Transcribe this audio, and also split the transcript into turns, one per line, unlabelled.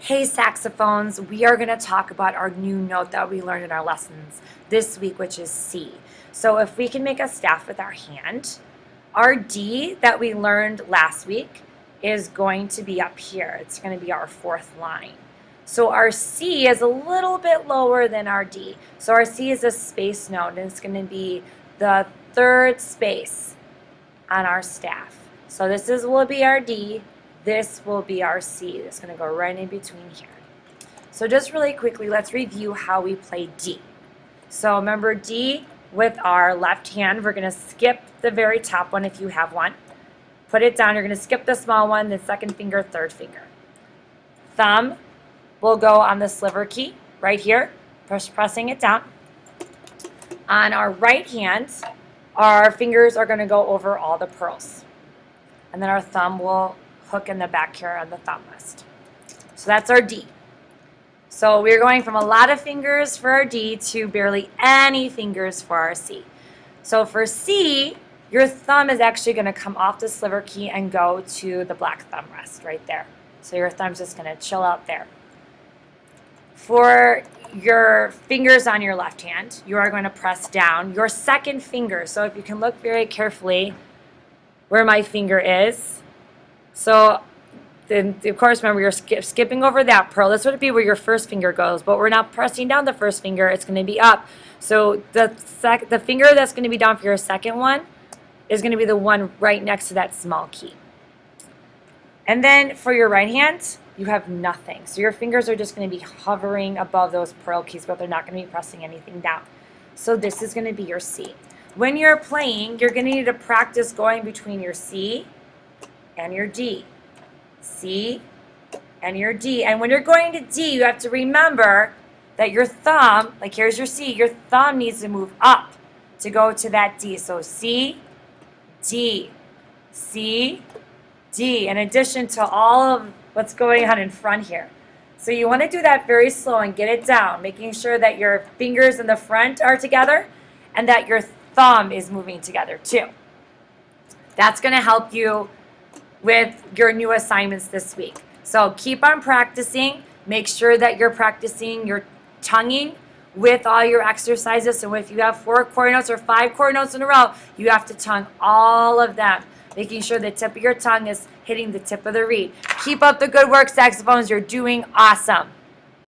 Hey saxophones, we are going to talk about our new note that we learned in our lessons this week, which is C. So if we can make a staff with our hand, our D that we learned last week is going to be up here. It's going to be our fourth line. So our C is a little bit lower than our D. So our C is a space note, and it's going to be the third space on our staff. So will be our D. This will be our C. It's going to go right in between here. So just really quickly, let's review how we play D. So remember D with our left hand, we're going to skip the very top one if you have one. Put it down. You're going to skip the small one, the second finger, third finger. Thumb will go on the sliver key right here, pressing it down. On our right hand, our fingers are going to go over all the pearls. And then our thumb will hook in the back here on the thumb rest. So that's our D. So we're going from a lot of fingers for our D to barely any fingers for our C. So for C, your thumb is actually going to come off the sliver key and go to the black thumb rest right there. So your thumb's just going to chill out there. For your fingers on your left hand, you are going to press down your second finger. So if you can look very carefully where my finger is. So then, of course, remember, you're skipping over that pearl. This would be where your first finger goes, but we're not pressing down the first finger. It's going to be up. So the finger that's going to be down for your second one is going to be the one right next to that small key. And then for your right hand, you have nothing. So your fingers are just going to be hovering above those pearl keys, but they're not going to be pressing anything down. So this is going to be your C. When you're playing, you're going to need to practice going between your C and your D. C and your D. And when you're going to D, you have to remember that your thumb, like here's your C, your thumb needs to move up to go to that D. So C, D, C, D, in addition to all of what's going on in front here. So you want to do that very slow and get it down, making sure that your fingers in the front are together and that your thumb is moving together too. That's going to help you with your new assignments this week. So keep on practicing. Make sure that you're practicing your tonguing with all your exercises. So if you have 4 chord notes or 5 chord notes in a row, you have to tongue all of them, making sure the tip of your tongue is hitting the tip of the reed. Keep up the good work, saxophones. You're doing awesome.